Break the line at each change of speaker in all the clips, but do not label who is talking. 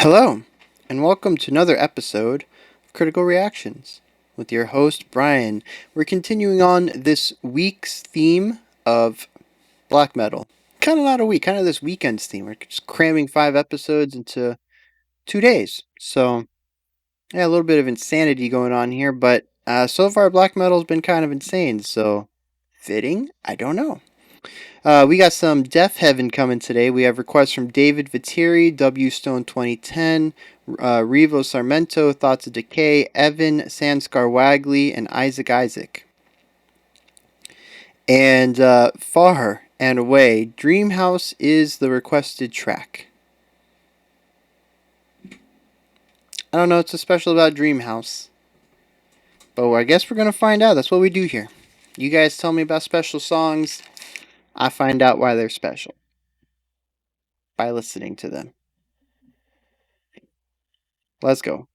Hello, and welcome to another episode of Critical Reactions with your host, Bryan. We're continuing on this week's theme of black metal. Kind of not a week, kind of this weekend's theme. We're just cramming 5 episodes into 2 days. So, yeah, a little bit of insanity going on here, but so far black metal's been kind of insane, so fitting? I don't know. We got some Deafheaven coming today. We have requests from David Viteri, W Stone 2010, Revo Sarmento, Thoughts of Decay, Evan, Sanskar Wagley, and Isaac. And far and away, Dreamhouse is the requested track. I don't know what's so special about Dreamhouse, but I guess we're going to find out. That's what we do here. You guys tell me about special songs. I find out why they're special by listening to them. Let's go.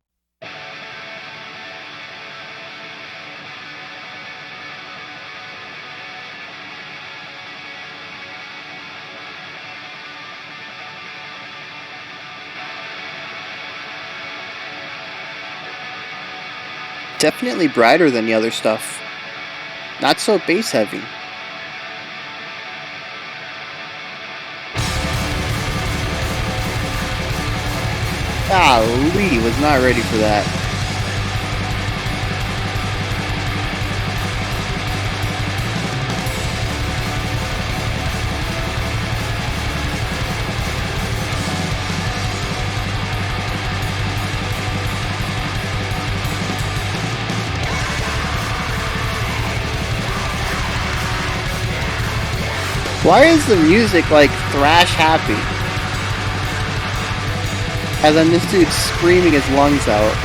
Definitely brighter than the other stuff. Not so bass heavy. Golly, was not ready for that. Why is the music like thrash happy? As then this dude screaming his lungs out.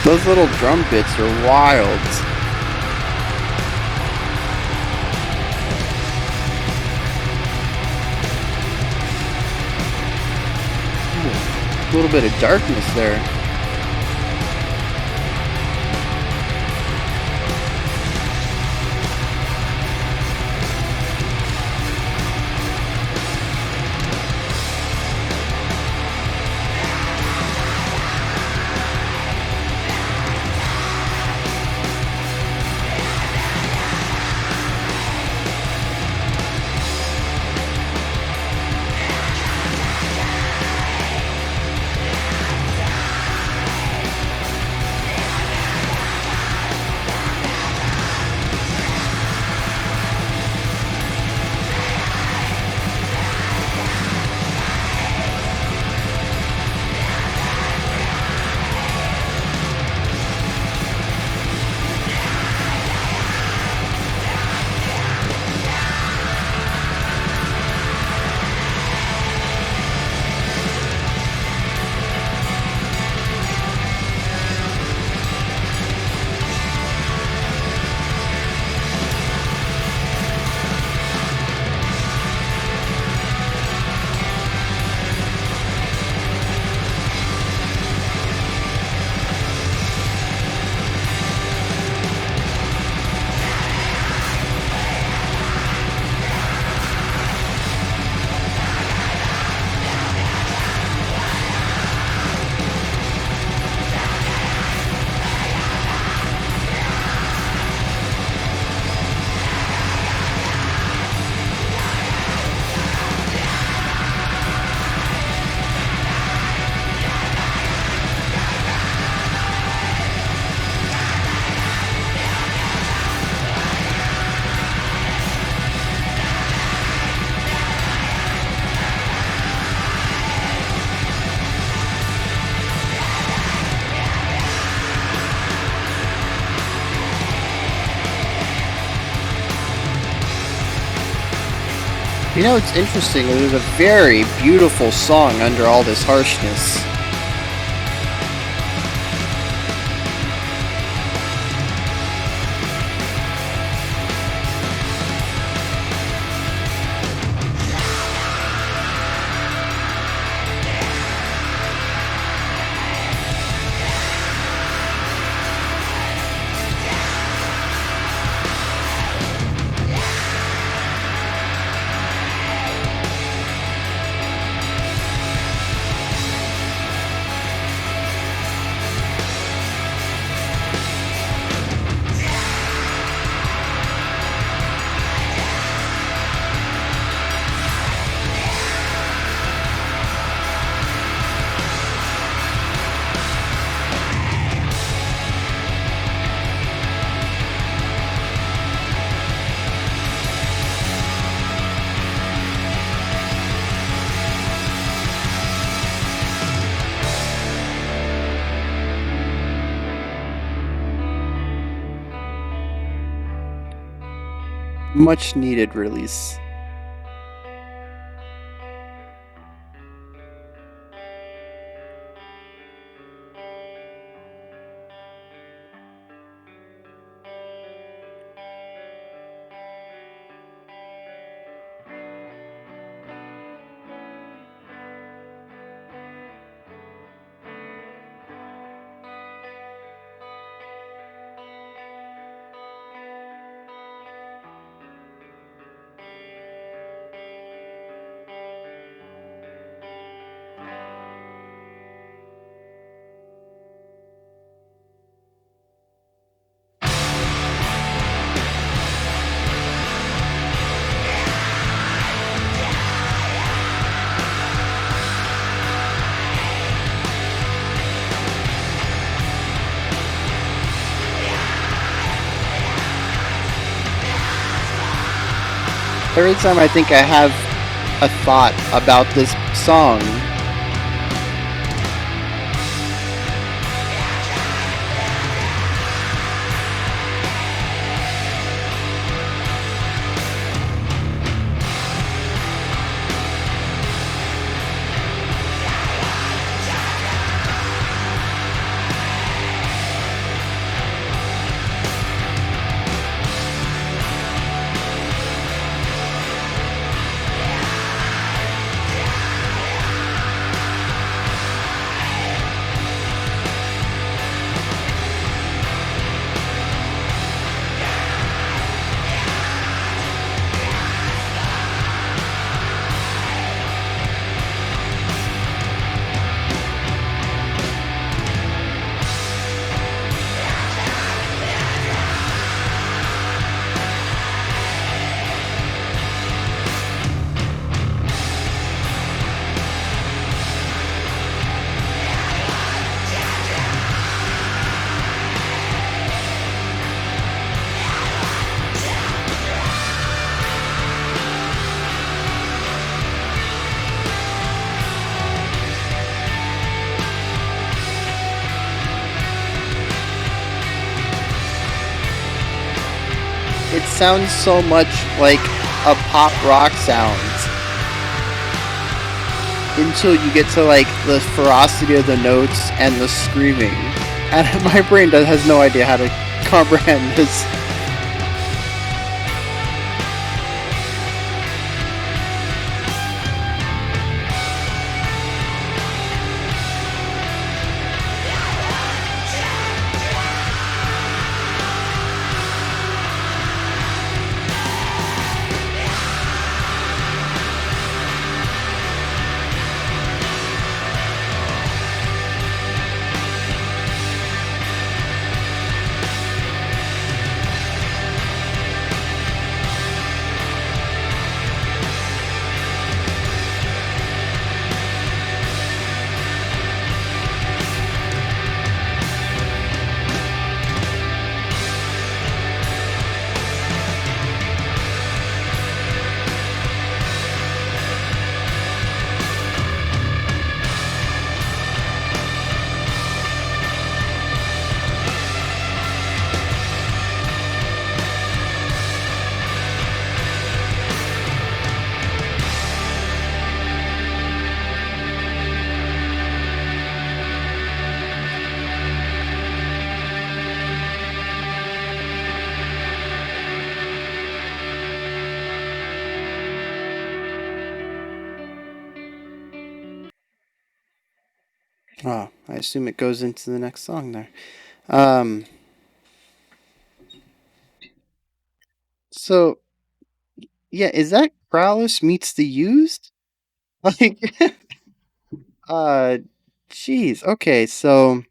Those little drum bits are wild. Ooh, a little bit of darkness there. You know, it's interesting. There's a very beautiful song under all this harshness. Much needed release. Every time I think I have a thought about this song, it sounds so much like a pop rock sound until you get to like the ferocity of the notes and the screaming, and my brain has no idea how to comprehend this. Oh, I assume it goes into the next song there. Um, so yeah, is that Krallis meets the Used? Like, uh, jeez. Okay, so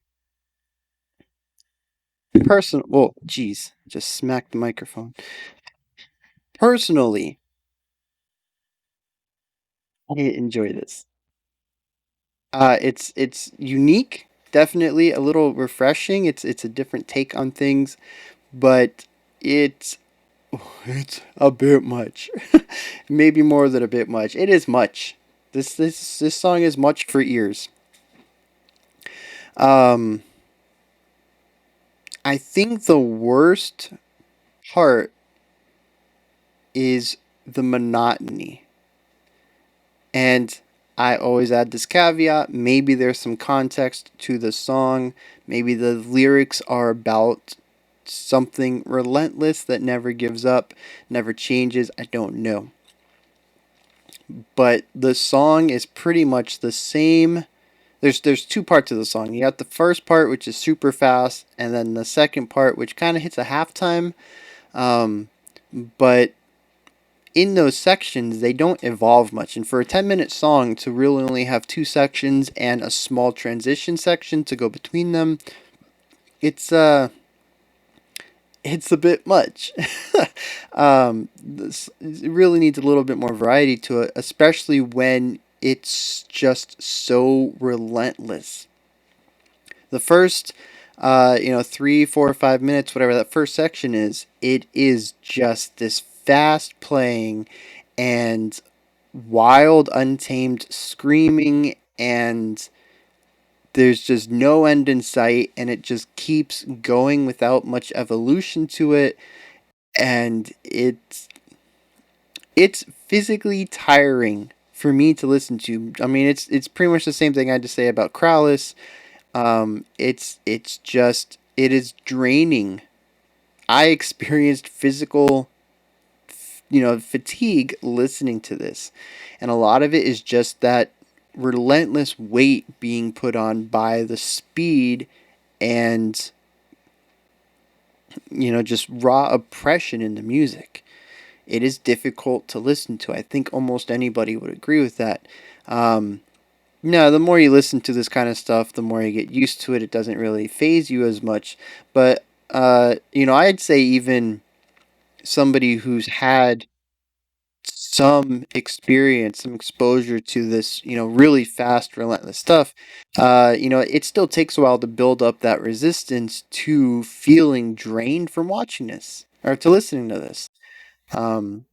well, jeez, just smacked the microphone. Personally, I enjoy this. It's unique, definitely a little refreshing. It's a different take on things, but it's it's a bit much. Maybe more than a bit much. It is much. This song is much for ears. Um, I think the worst part is the monotony. And I always add this caveat, maybe there's some context to the song, maybe the lyrics are about something relentless that never gives up, never changes, I don't know. But the song is pretty much the same. There's two parts of the song. You got the first part, which is super fast, and then the second part, which kind of hits a halftime. Um, but in those sections, they don't evolve much. And for a 10-minute song to really only have two sections and a small transition section to go between them, it's it's a bit much. It really needs a little bit more variety to it, especially when it's just so relentless. The first, 3, 4, 5 minutes, whatever that first section is, it is just this fast playing and wild, untamed screaming, and there's just no end in sight, and it just keeps going without much evolution to it, and it's physically tiring for me to listen to. I mean, it's pretty much the same thing I had to say about Krallis. It's just it is draining. I experienced physical, fatigue listening to this, and a lot of it is just that relentless weight being put on by the speed and just raw oppression in the music. It is difficult to listen to. I think almost anybody would agree with that. Um, No, the more you listen to this kind of stuff, the more you get used to it. It doesn't really phase you as much. But, I'd say even somebody who's had some experience, some exposure to this, really fast, relentless stuff, it still takes a while to build up that resistance to feeling drained from watching this or to listening to this. Um,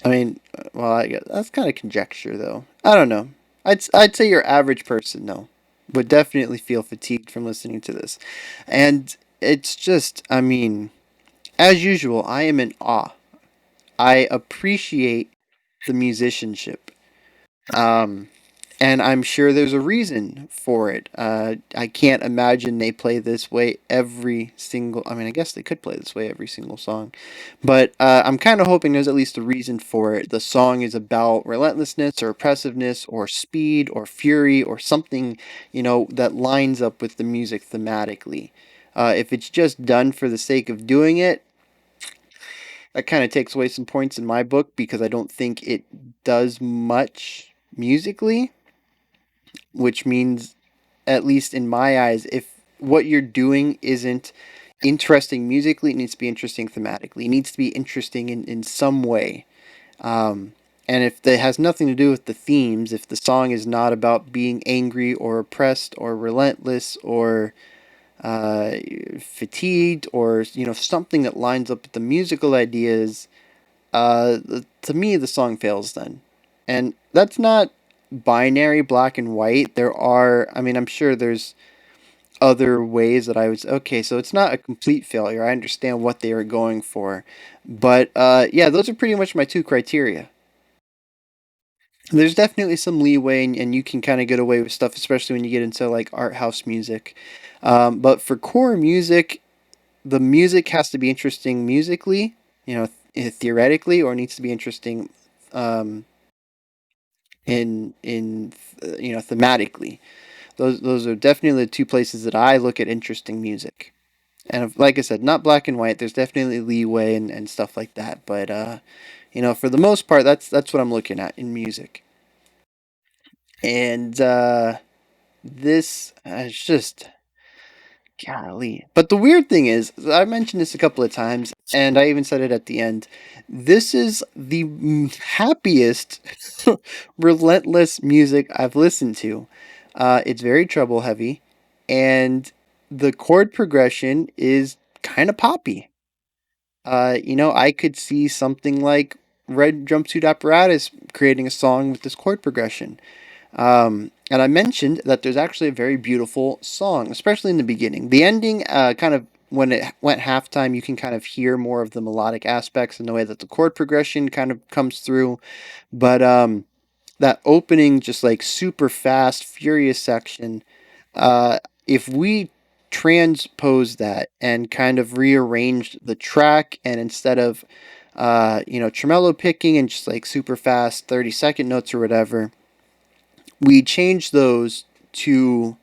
I mean, well, I guess that's kind of conjecture, though. I don't know. I'd say your average person, though, would definitely feel fatigued from listening to this, and it's just, I mean, as usual, I am in awe. I appreciate the musicianship. Um, and I'm sure there's a reason for it. I can't imagine they play this way every single. I mean, I guess they could play this way every single song, but I'm kind of hoping there's at least a reason for it. The song is about relentlessness or oppressiveness or speed or fury or something, that lines up with the music thematically. If it's just done for the sake of doing it, that kind of takes away some points in my book because I don't think it does much musically, which means, at least in my eyes, if what you're doing isn't interesting musically, it needs to be interesting thematically. It needs to be interesting in some way. Um, and if it has nothing to do with the themes, if the song is not about being angry or oppressed or relentless or uh, fatigued or something that lines up with the musical ideas, uh, to me the song fails then. And that's not binary black and white. There are, I mean, I'm sure there's other ways that I was okay. So it's not a complete failure. I understand what they were going for, but yeah, those are pretty much my two criteria. There's definitely some leeway, and you can kind of get away with stuff, especially when you get into like art house music. But for core music, the music has to be interesting musically, theoretically, or it needs to be interesting. Um, in thematically. Those are definitely the two places that I look at interesting music. And like I said, not black and white. There's definitely leeway and stuff like that. But for the most part, that's what I'm looking at in music. And this is just golly. But the weird thing is, I mentioned this a couple of times, and I even said it at the end. This is the happiest, relentless music I've listened to. It's very treble heavy, and the chord progression is kind of poppy. I could see something like Red Jumpsuit Apparatus creating a song with this chord progression. And I mentioned that there's actually a very beautiful song, especially in the beginning. The ending, kind of when it went halftime, you can kind of hear more of the melodic aspects and the way that the chord progression kind of comes through. But that opening, just like super fast, furious section, uh, if we transpose that and kind of rearranged the track, and instead of tremolo picking and just like super fast 30-second notes or whatever, we change those to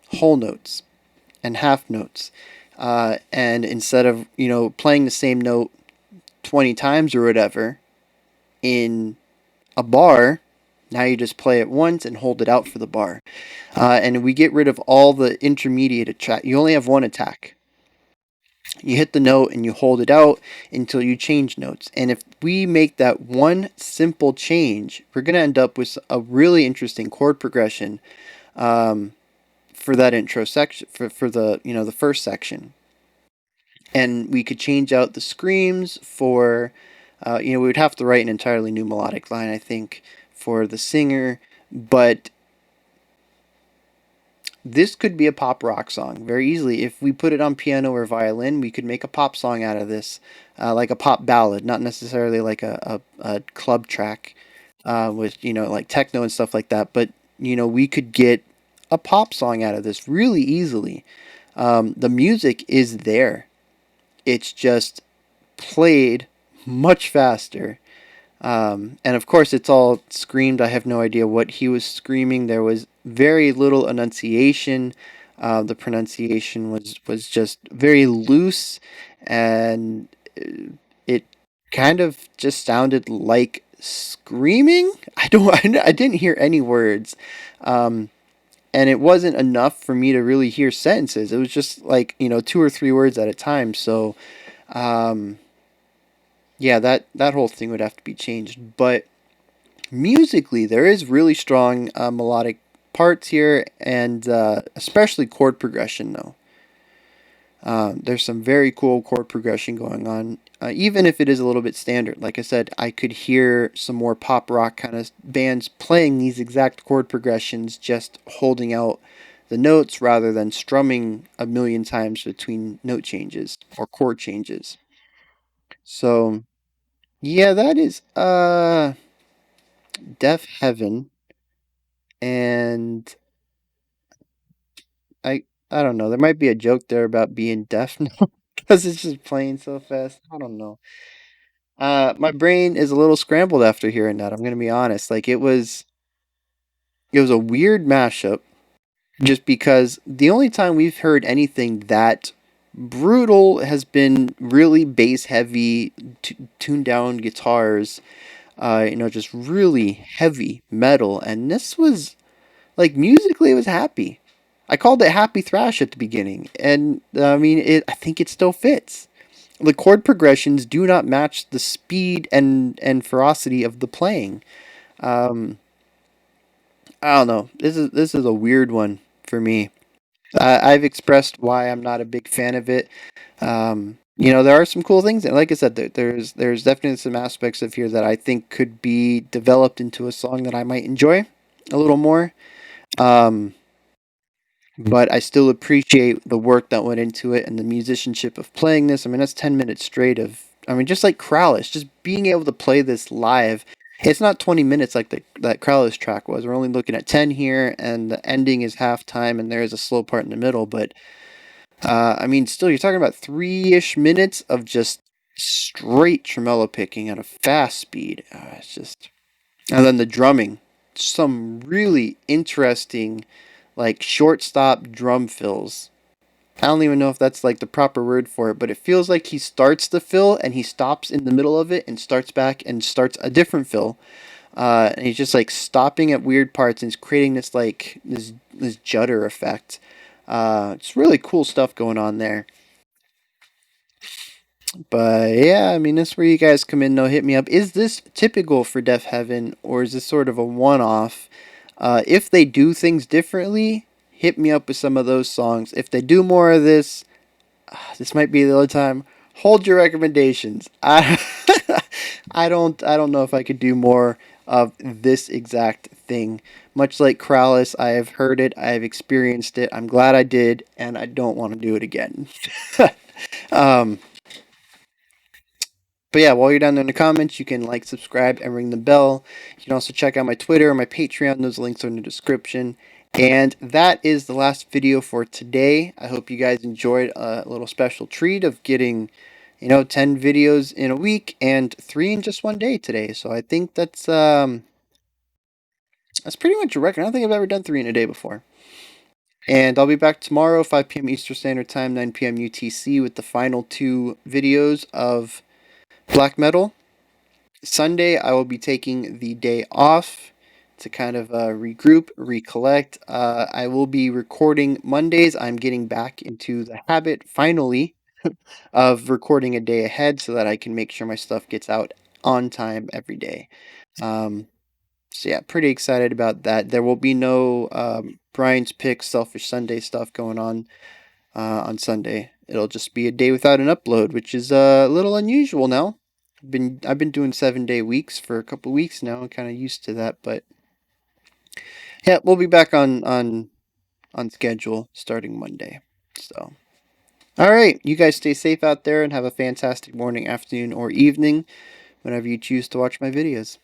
whole notes and half notes. And instead of, playing the same note 20 times or whatever in a bar, now you just play it once and hold it out for the bar. And we get rid of all the intermediate attack. You only have one attack. You hit the note and you hold it out until you change notes. And if we make that one simple change, we're going to end up with a really interesting chord progression, um, for that intro section, for the first section. And we could change out the screams for, we would have to write an entirely new melodic line, I think, for the singer. But this could be a pop rock song very easily. If we put it on piano or violin, we could make a pop song out of this, like a pop ballad, not necessarily like a club track, with, like techno and stuff like that. But, we could get a pop song out of this really easily. The music is there, it's just played much faster. And of course, it's all screamed. I have no idea what he was screaming. There was very little enunciation. The pronunciation was just very loose, and it kind of just sounded like screaming. I didn't hear any words, um, and it wasn't enough for me to really hear sentences. It was just like, two or three words at a time. So, um, yeah, that whole thing would have to be changed. But musically, there is really strong, melodic parts here, and especially chord progression, though. There's some very cool chord progression going on, even if it is a little bit standard. Like I said, I could hear some more pop rock kind of bands playing these exact chord progressions, just holding out the notes rather than strumming a million times between note changes or chord changes. So, yeah, that is Deafheaven, and I I don't know. There might be a joke there about being deaf now because it's just playing so fast. I don't know. My brain is a little scrambled after hearing that. I'm gonna be honest. Like it was a weird mashup, just because the only time we've heard anything that brutal has been really bass heavy, tuned down guitars. Just really heavy metal, and this was like musically, it was happy. I called it happy thrash at the beginning, and I mean, I think it still fits. The chord progressions do not match the speed and ferocity of the playing. Um, I don't know. This is a weird one for me. I've expressed why I'm not a big fan of it. There are some cool things, and like I said, there's definitely some aspects of here that I think could be developed into a song that I might enjoy a little more. Um, but I still appreciate the work that went into it and the musicianship of playing this. I mean, that's 10 minutes straight of. I mean, just like Krallish, just being able to play this live. It's not 20 minutes like that Krallish track was. We're only looking at 10 here, and the ending is halftime, and there is a slow part in the middle. But I mean, still, you're talking about 3-ish minutes of just straight tremolo picking at a fast speed. It's just, and then the drumming. some really interesting, like, shortstop drum fills. I don't even know if that's like the proper word for it, but it feels like he starts the fill and he stops in the middle of it and starts back and starts a different fill. And he's just like stopping at weird parts and he's creating this like this judder effect. It's really cool stuff going on there. But yeah, I mean, that's where you guys come in. No, hit me up. Is this typical for Deafheaven, or is this sort of a one-off? If they do things differently, hit me up with some of those songs. If they do more of this, this might be the other time. Hold your recommendations. I don't know if I could do more of this exact thing. Much like Krallis, I have heard it, I have experienced it. I'm glad I did, and I don't want to do it again. um, but yeah, while you're down there in the comments, you can like, subscribe, and ring the bell. You can also check out my Twitter and my Patreon. Those links are in the description. And that is the last video for today. I hope you guys enjoyed a little special treat of getting, 10 videos in a week and 3 in just one day today. So I think that's pretty much a record. I don't think I've ever done 3 in a day before. And I'll be back tomorrow, 5 p.m. Eastern Standard Time, 9 p.m. UTC, with the final 2 videos of black metal. Sunday, I will be taking the day off to kind of regroup, recollect. I will be recording Mondays. I'm getting back into the habit, finally, of recording a day ahead so that I can make sure my stuff gets out on time every day. Um, so, yeah, pretty excited about that. There will be no Brian's Pick Selfish Sunday stuff going on Sunday. It'll just be a day without an upload, which is a little unusual now. I've been doing 7-day weeks for a couple weeks now. I'm kind of used to that, but yeah, we'll be back on schedule starting Monday. So, all right, you guys stay safe out there and have a fantastic morning, afternoon, or evening whenever you choose to watch my videos.